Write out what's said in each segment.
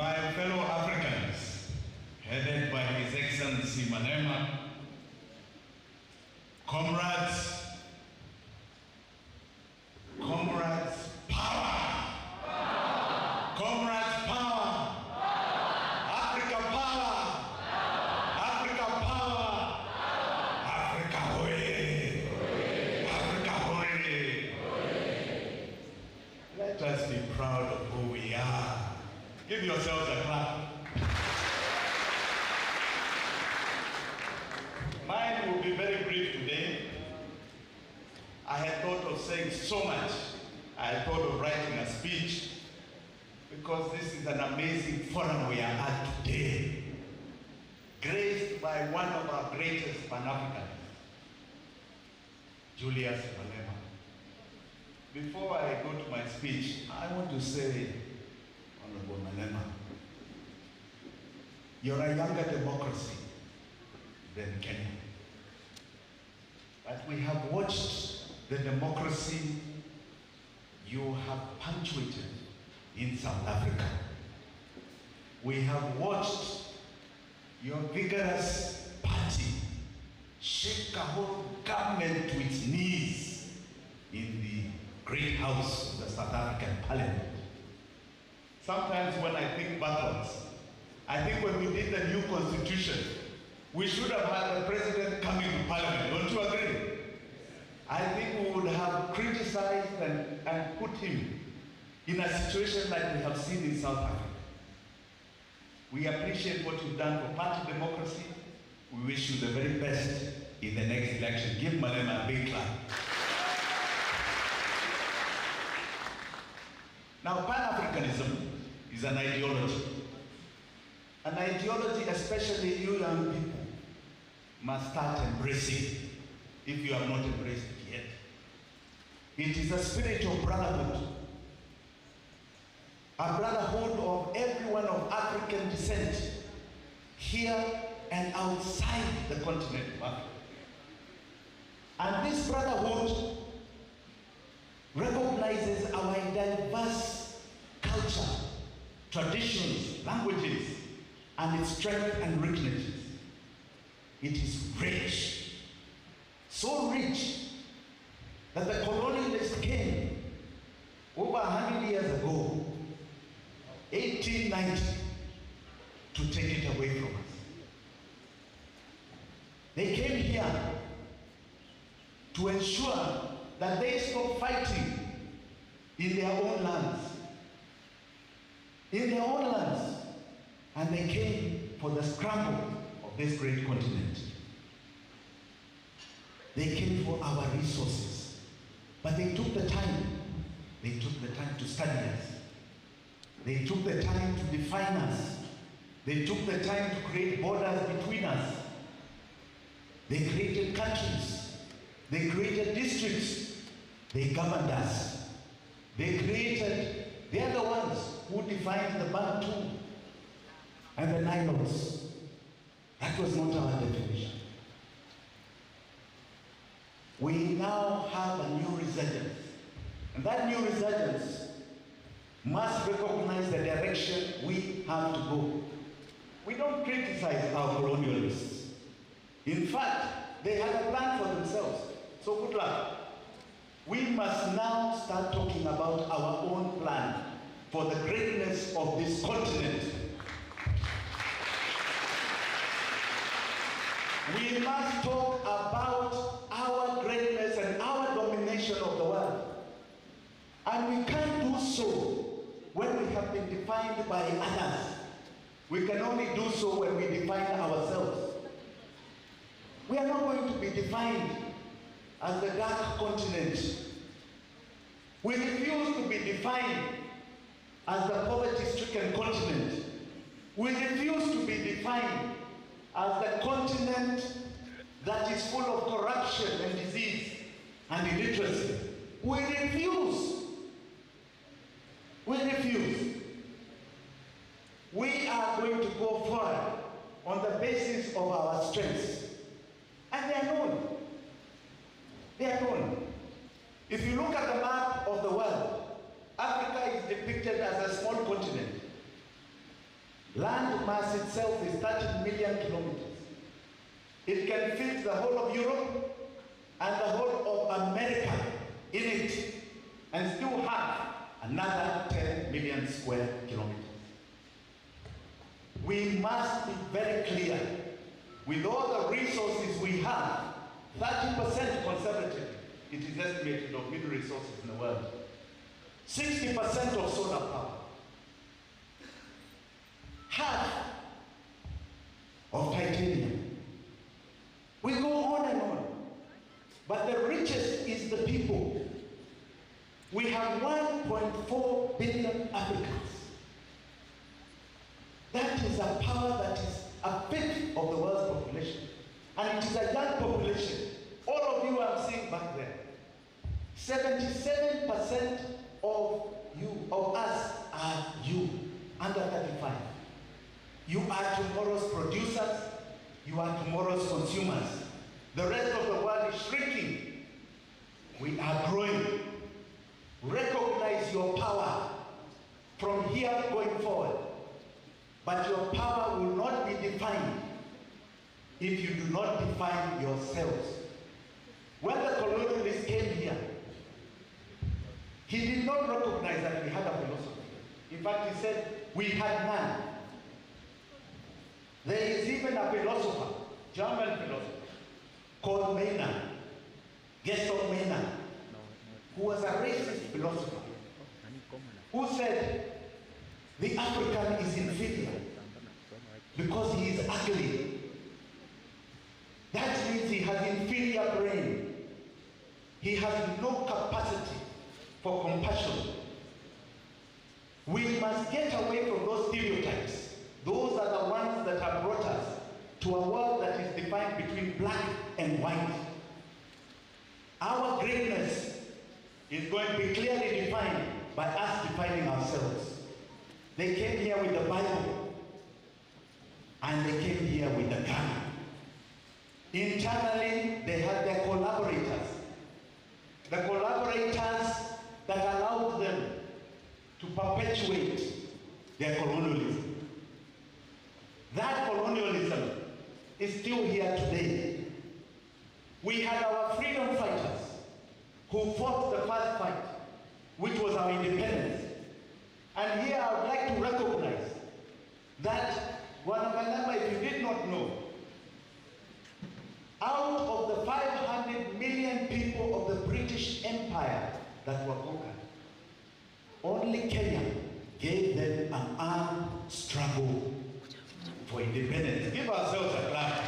my fellow Africans, headed by His Excellency MALEMA, comrades, power! Comrades, power! Africa, power! Africa, power! Africa, hoye! Africa, hoye! Let us be proud of who we are. Give yourselves a clap. Mine will be very brief today. I had thought of saying so much. I had thought of writing a speech because this is an amazing forum we are at today, graced by one of our greatest Pan-Africans, Julius Malema. Before I go to my speech, I want to say, Honorable Malema, you're a younger democracy than Kenya. But we have watched the democracy you have punctuated in South Africa. We have watched your vigorous party shake a whole government to its knees in the great house of the South African Parliament. Sometimes when I think backwards, I think when we did the new constitution, we should have had the president coming to Parliament. Don't you agree? I think we would have criticized and put him in a situation like we have seen in South Africa. We appreciate what you've done for party democracy. We wish you the very best in the next election. Give Malema a big clap. Now, Pan-Africanism is an ideology. An ideology, especially you young people, must start embracing if you have not embraced it yet. It is a spirit of brotherhood. A brotherhood of everyone of African descent, here and outside the continent of Africa. And this brotherhood recognizes our diverse culture, traditions, languages, and its strength and richness. It is rich, so rich that the colonialists came over 100 years ago, 1890, to take it away from us. They came here to ensure that they stop fighting in their own lands. In their own lands. And they came for the scramble of this great continent. They came for our resources. But they took the time. They took the time to study us. They took the time to define us. They took the time to create borders between us. They created countries. They created districts. They governed us. They are the ones who defined the Bantu and the Nilotes. That was not our definition. We now have a new resurgence. And that new resurgence must recognize the direction we have to go. We don't criticize our colonialists. In fact, they had a plan for themselves. So good luck. We must now start talking about our own plan for the greatness of this continent. We must talk about our greatness and our domination of the world. And we can't do so when we have been defined by others. We can only do so when we define ourselves. We are not going to be defined as the dark continent. We refuse to be defined as the poverty-stricken continent. We refuse to be defined as the continent that is full of corruption and disease and illiteracy. We refuse. We refuse. We are going to go forward on the basis of our strengths. And they are known. They are known. If you look at the map of the world, Africa is depicted as a small continent. Land mass itself is 30 million kilometers. It can fit the whole of Europe and the whole of America in it, and still have another 10 million square kilometers. We must be very clear. With all the resources we have, 30% conservative, it is estimated, of mineral resources in the world. 60% of solar power. Half of titanium. We go on and on. But the richest is the people. We have 1.4 billion Africans. That is a power that is a fifth of the world's population. And it is a young population. All of you I'm seeing back there. 77% of us are you, under 35. You are tomorrow's producers. You are tomorrow's consumers. The rest of the world is shrinking. We are growing. Recognize your power from here going forward. But your power will not be defined if you do not define yourselves. When the colonialists came here, he did not recognize that we had a philosophy. In fact, he said, we had none. There is even a philosopher, German philosopher, called Maynard, Gustav Maynard, who was a racist philosopher, who said, the African is inferior because he is ugly. That means he has inferior brain. He has no capacity for compassion. We must get away from those stereotypes. Those are the ones that have brought us to a world that is defined between black and white. Our greatness is going to be clearly defined by us defining ourselves. They came here with the Bible, and they came here with the gun. Internally, they had their collaborators. The collaborators that allowed them to perpetuate their colonialism. That colonialism is still here today. We had our freedom fighters who fought the first fight, which was our independence. And here I would like to recognize that MALEMA, if you did not know, out of the 500 million people of the British Empire that were conquered, only Kenya gave them an armed struggle for independence. Give ourselves a clap.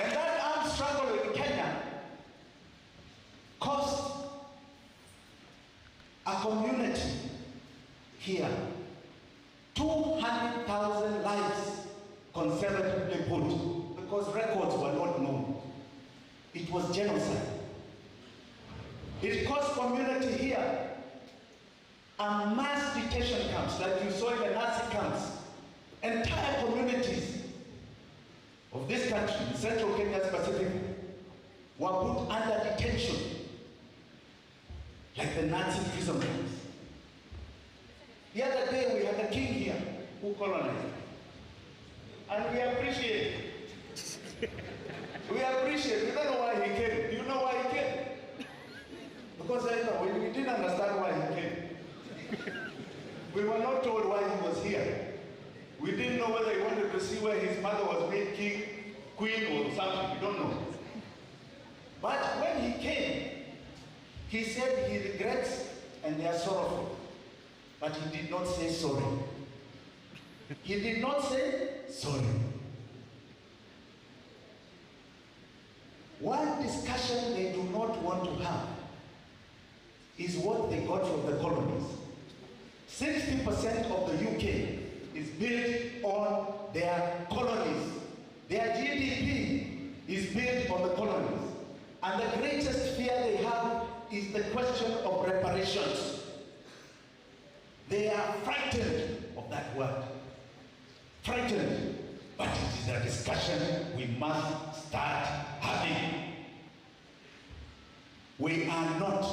And that armed struggle in Kenya cost a community here 200,000 lives conservatively put, because records were not known. It was genocide. It cost community here a mass detention camps like you saw in the Nazi camps. Entire communities of this country, central Kenya specifically, were put under detention like the Nazi prison camps. The other day we had a king here who colonized. And we appreciate it. We appreciate it. We don't know why he came. Do you know why he came? Because we didn't understand why he came. We were not told why he was here. We didn't know whether he wanted to see where his mother was made king, queen, or something. We don't know. But when he came, he said he regrets and they are sorrowful. But he did not say sorry. He did not say sorry. One discussion they do not want to have is what they got from the colonies. 60% of the UK is built on their colonies. Their GDP is built on the colonies. And the greatest fear they have is the question of reparations. They are frightened of that word. Frightened. But it is a discussion we must start having. We are not